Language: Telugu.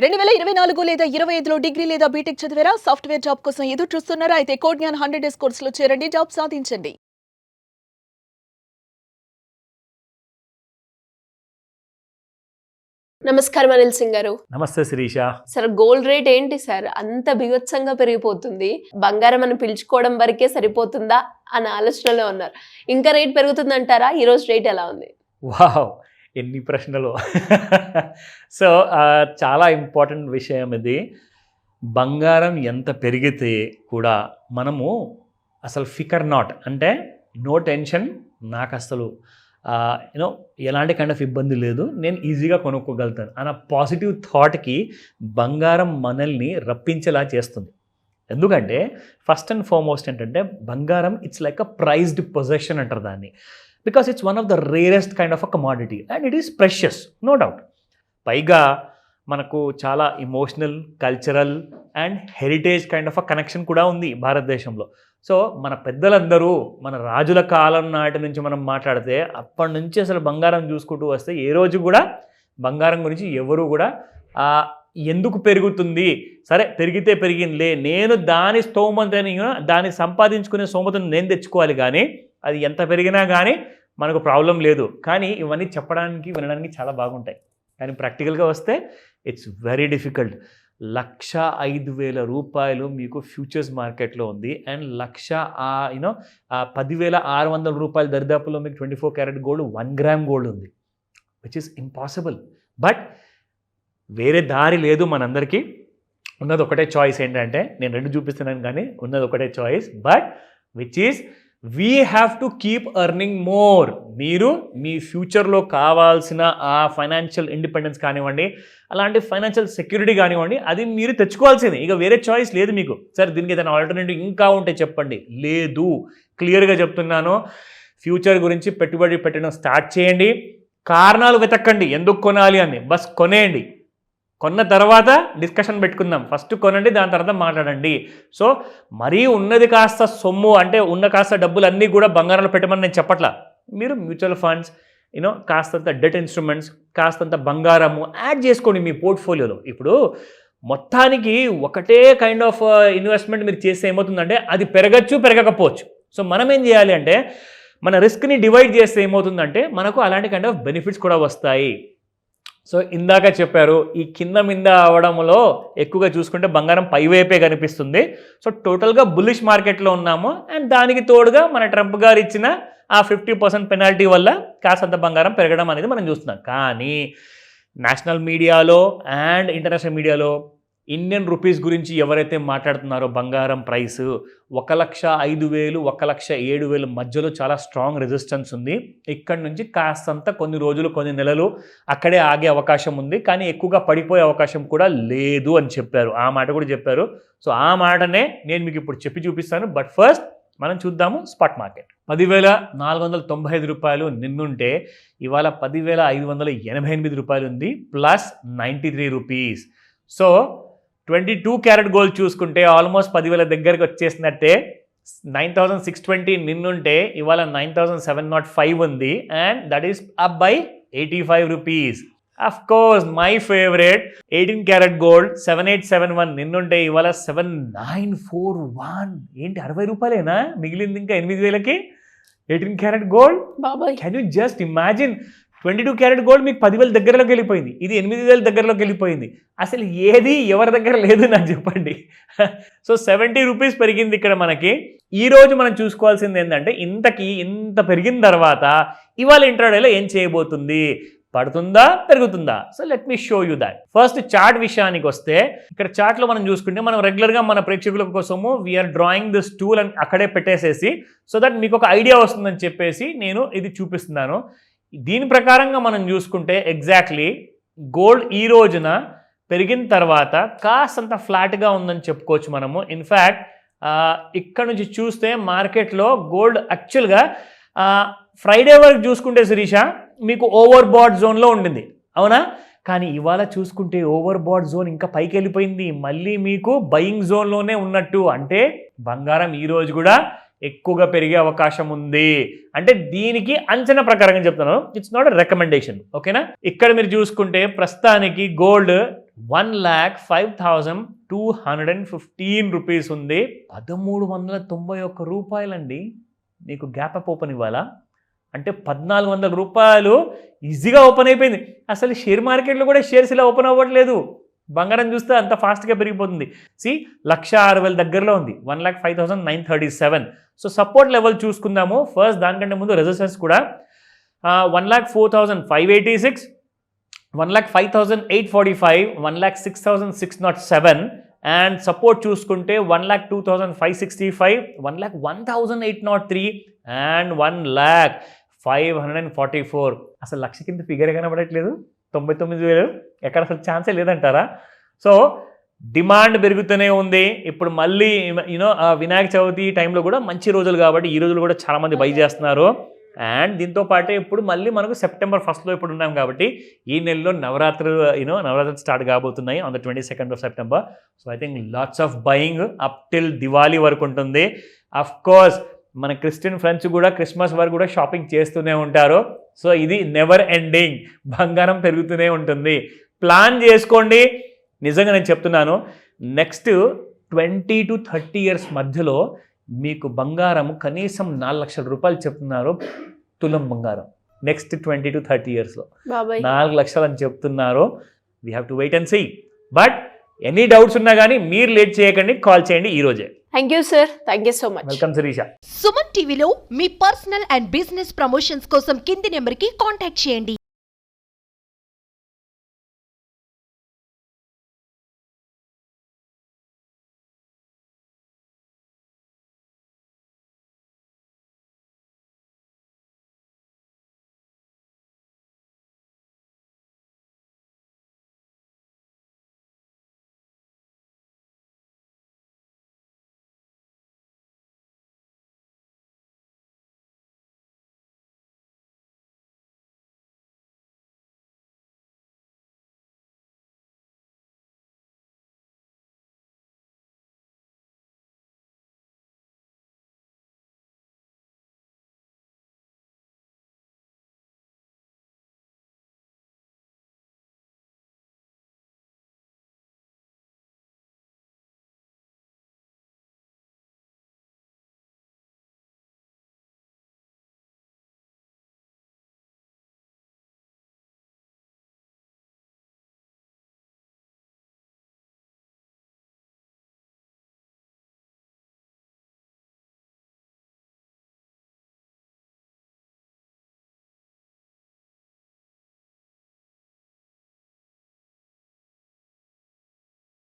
2024 లేదా 25లో డిగ్రీ లేదా బీటెక్ చదివారా? సాఫ్ట్‌వేర్ జాబ్ కోసం ఎదురు చూస్తున్నారా? అయితే కోడ్ జ్ఞాన్ 100 డేస్ కోర్సులో చేరండి. జాబ్ సాధించండి. నమస్కారం అనిల్ సింగ్ గారు. నమస్తే శిరీష. సార్, గోల్డ్ రేట్ ఏంటి సార్? అంత బీభత్సంగా పెరిగిపోతుంది. బంగారం అని పిలుచుకోవడం వరకే సరిపోతుందా అన్న ఆలోచనలో ఉన్నారు. ఇంకా రేట్ పెరుగుతుందంటారా? ఈ రోజు రేట్ ఎలా ఉంది? వావ్! ఎన్ని ప్రశ్నలు. సో చాలా ఇంపార్టెంట్ విషయం ఇది. బంగారం ఎంత పెరిగితే కూడా మనము అసలు ఫికర్ నాట్, అంటే నో టెన్షన్, నాకు అసలు యూనో ఎలాంటి కైండ్ ఆఫ్ ఇబ్బంది లేదు, నేను ఈజీగా కొనుక్కోగలుగుతాను అన్న పాజిటివ్ థాట్కి బంగారం మనల్ని రప్పించేలా చేస్తుంది. ఎందుకంటే ఫస్ట్ అండ్ ఫార్మోస్ట్ ఏంటంటే బంగారం it's like a prized possession అంటారు దాన్ని. Because it's one of the rarest kind of a commodity and it is precious, no doubt. పైగా మనకు చాలా emotional, cultural and heritage kind of a connection కూడా ఉంది భారతదేశంలో. సో మన పెద్దలందరూ మన రాజుల కాలం నాటి నుంచి మనం మాట్లాడితే అప్పటి నుంచి అసలు బంగారం చూసుకుంటూ వస్తే ఏ రోజు కూడా బంగారం గురించి ఎవరు కూడా ఎందుకు పెరుగుతుంది, సరే పెరిగితే పెరిగిందిలే, నేను దాని స్తోమతని దాన్ని సంపాదించుకునే స్తోమతను నేను తెచ్చుకోవాలి, కానీ అది ఎంత పెరిగినా కానీ మనకు ప్రాబ్లం లేదు. కానీ ఇవన్నీ చెప్పడానికి వినడానికి చాలా బాగుంటాయి, కానీ ప్రాక్టికల్గా వస్తే ఇట్స్ వెరీ డిఫికల్ట్. 1,05,000 రూపాయలు మీకు ఫ్యూచర్స్ మార్కెట్లో ఉంది అండ్ 10,600 రూపాయల దరిదాపులో మీకు 24 క్యారెట్ గోల్డ్ 1 గ్రామ్ గోల్డ్ ఉంది, విచ్ ఈస్ ఇంపాసిబుల్. బట్ వేరే దారి లేదు మనందరికీ. ఉన్నది ఒకటే చాయిస్, ఏంటంటే నేను రెండు చూపిస్తున్నాను కానీ ఉన్నది ఒకటే choice, but which is we have to keep earning more. మీరు మీ ఫ్యూచర్లో కావాల్సిన ఆ ఫైనాన్షియల్ ఇండిపెండెన్స్ కానివ్వండి, అలాంటి ఫైనాన్షియల్ సెక్యూరిటీ కానివ్వండి, అది మీరు తెచ్చుకోవాల్సింది. ఇక వేరే చాయిస్ లేదు మీకు. సార్ దీనికి ఏదైనా ఆల్టర్నేటివ్ ఇంకా ఉంటే చెప్పండి. లేదు, క్లియర్గా చెప్తున్నాను. ఫ్యూచర్ గురించి పెట్టుబడి పెట్టడం స్టార్ట్ చేయండి. కారణాలు వెతకండి ఎందుకు కొనాలి అని, బస్ కొనేయండి. కొన్న తర్వాత డిస్కషన్ పెట్టుకుందాం. ఫస్ట్ కొనండి, దాని తర్వాత మాట్లాడండి. సో మరీ ఉన్నది కాస్త సొమ్ము, అంటే ఉన్న కాస్త డబ్బులు అన్నీ కూడా బంగారంలో పెట్టమని నేను చెప్పట్లా. మీరు మ్యూచువల్ ఫండ్స్, కాస్తంత డెట్ ఇన్స్ట్రుమెంట్స్, కాస్తంత బంగారము యాడ్ చేసుకోండి మీ పోర్ట్ఫోలియోలో. ఇప్పుడు మొత్తానికి ఒకటే కైండ్ ఆఫ్ ఇన్వెస్ట్మెంట్ మీరు చేస్తే ఏమవుతుందంటే అది పెరగచ్చు, పెరగకపోవచ్చు. సో మనం ఏం చేయాలి అంటే మన రిస్క్ని డివైడ్ చేస్తే ఏమవుతుందంటే మనకు అలాంటి కైండ్ ఆఫ్ బెనిఫిట్స్ కూడా వస్తాయి. సో ఇందాక చెప్పారు, ఈ కింద మింద అవడంలో ఎక్కువగా చూసుకుంటే బంగారం పైవైపే కనిపిస్తుంది. సో టోటల్గా బుల్లిష్ మార్కెట్లో ఉన్నాము అండ్ దానికి తోడుగా మన ట్రంప్ గారు ఇచ్చిన ఆ 50% పెనాల్టీ వల్ల కాసంత బంగారం పెరగడం అనేది మనం చూస్తున్నాం. కానీ నేషనల్ మీడియాలో అండ్ ఇంటర్నేషనల్ మీడియాలో ఇండియన్ రూపీస్ గురించి ఎవరైతే మాట్లాడుతున్నారో బంగారం ప్రైస్ 1,05,000, 1,07,000 మధ్యలో చాలా స్ట్రాంగ్ రెసిస్టెన్స్ ఉంది. ఇక్కడ నుంచి కాస్తంత కొన్ని రోజులు, కొన్ని నెలలు అక్కడే ఆగే అవకాశం ఉంది, కానీ ఎక్కువగా పడిపోయే అవకాశం కూడా లేదు అని చెప్పారు. ఆ మాట కూడా చెప్పారు. సో ఆ మాటనే నేను మీకు ఇప్పుడు చెప్పి చూపిస్తాను. బట్ ఫస్ట్ మనం చూద్దాము స్పాట్ మార్కెట్. 10,495 రూపాయలు నిన్నుంటే ఇవాళ 10,588 రూపాయలు ఉంది, plus 93 rupees. So 22 carat gold చూసుకుంటే ఆల్మోస్ట్ 10,000 దగ్గరకు వచ్చేసినట్టే. 9,620 నిన్నుంటే ఇవాళ 9,705 ఉంది and that is up by 85 rupees. Of course my favourite 18 carat gold 7871 నిన్నుంటే ఇవాళ 7941. ఏంటి 60 రూపాయలేనా మిగిలింది ఇంకా 8,000కి 18 క్యారెట్ గోల్డ్? బాబాయ్, can you just imagine? 22 carat gold మీకు 10,000 దగ్గరలోకి వెళ్ళిపోయింది, ఇది 8,000 దగ్గరలోకి వెళ్ళిపోయింది. అసలు ఏది ఎవరి దగ్గర లేదు నాకు చెప్పండి. సో 70 రూపీస్ పెరిగింది ఇక్కడ మనకి. ఈరోజు మనం చూసుకోవాల్సింది ఏంటంటే ఇంత పెరిగిన తర్వాత ఇవాళ ఇంట్రాడేలో ఏం చేయబోతుంది, పడుతుందా పెరుగుతుందా? So let me show you that. First chart విషయానికి వస్తే ఇక్కడ చార్ట్లో మనం చూసుకుంటే మనం రెగ్యులర్గా మన ప్రేక్షకుల కోసము వీఆర్ డ్రాయింగ్ దిస్ టూల్ అని అక్కడే పెట్టేసేసి సో దట్ మీకు ఒక ఐడియా వస్తుందని చెప్పేసి నేను ఇది చూపిస్తున్నాను. దీని ప్రకారంగా మనం చూసుకుంటే ఎగ్జాక్ట్లీ గోల్డ్ ఈ రోజున పెరిగిన తర్వాత కాస్తంత ఫ్లాట్గా ఉందని చెప్పుకోవచ్చు మనము. ఇన్ఫ్యాక్ట్ ఇక్కడ నుంచి చూస్తే మార్కెట్లో గోల్డ్ యాక్చువల్గా ఫ్రైడే వరకు చూసుకుంటే శిరీష మీకు ఓవర్ బాట్ జోన్లో ఉండింది, అవునా? కానీ ఇవాళ చూసుకుంటే ఓవర్ బాట్ జోన్ ఇంకా పైకి వెళ్ళిపోయింది, మళ్ళీ మీకు బయింగ్ జోన్లోనే ఉన్నట్టు. అంటే బంగారం ఈరోజు కూడా ఎక్కువగా పెరిగే అవకాశం ఉంది. అంటే దీనికి అంచనా ప్రకారంగా చెప్తున్నాను, ఇట్స్ నాట్ ఎ రికమెండేషన్, ఓకేనా? ఇక్కడ మీరు చూసుకుంటే ప్రస్తుతానికి గోల్డ్ 1,05,215 రూపీస్ ఉంది. 1,391 రూపాయలండి మీకు గ్యాప్ అప్ ఓపెన్ ఇవ్వాలా అంటే 1,400 రూపాయలు ఈజీగా ఓపెన్ అయిపోయింది. అసలు షేర్ మార్కెట్లో కూడా షేర్స్ ఇలా ఓపెన్ అవ్వట్లేదు. బంగారం చూస్తే అంత ఫాస్ట్గా పెరిగిపోతుంది. 1,06,000 దగ్గరలో ఉంది, 1,05,937. సో సపోర్ట్ లెవెల్ చూసుకుందాము ఫస్ట్. దానికంటే ముందు రెసిస్టెన్స్ కూడా 1,04,586, 1,05,845, 1,06,607 అండ్ సపోర్ట్ చూసుకుంటే 1,02,565, 1,01,803 అండ్ 1,05,544. అసలు లక్ష కింద ఫిగర్ కనబడట్లేదు. 99,000 ఎక్కడ అసలు ఛాన్సే లేదంటారా? సో డిమాండ్ పెరుగుతూనే ఉంది. ఇప్పుడు మళ్ళీ యూనో వినాయక చవితి టైంలో కూడా మంచి రోజులు కాబట్టి ఈ రోజులు కూడా చాలామంది బై చేస్తున్నారు. అండ్ దీంతో పాటే ఇప్పుడు మళ్ళీ మనకు సెప్టెంబర్ 1 ఇప్పుడు ఉన్నాం కాబట్టి ఈ నెలలో నవరాత్రులు స్టార్ట్ కాబోతున్నాయి on the 22nd of September. So I think lots of buying up till Diwali వరకు ఉంటుంది. అఫ్ కోర్స్ మన క్రిస్టియన్ ఫ్రెండ్స్ కూడా క్రిస్మస్ వరకు కూడా షాపింగ్ చేస్తూనే ఉంటారు. సో ఇది నెవర్ ఎండింగ్, బంగారం పెరుగుతూనే ఉంటుంది. ప్లాన్ చేసుకోండి. నిజంగా నేను చెప్తున్నాను, నెక్స్ట్ 20 to 30 years మధ్యలో మీకు బంగారం కనీసం 4 లక్షల రూపాయలు చెప్తున్నారు తులం బంగారం. నెక్స్ట్ 20 to 30 yearsలో 4 లక్షలు అని చెప్తున్నారు. We have to wait and see. But any doubts ఉన్నా కానీ మీరు లేట్ చేయకండి, కాల్ చేయండి ఈ రోజే. Thank you sir, thank you so much. Welcome Shirisha. Suman టీవీలో మీ పర్సనల్ అండ్ బిజినెస్ ప్రమోషన్స్ కోసం కింది నెంబర్కి కాంటాక్ట్ చేయండి.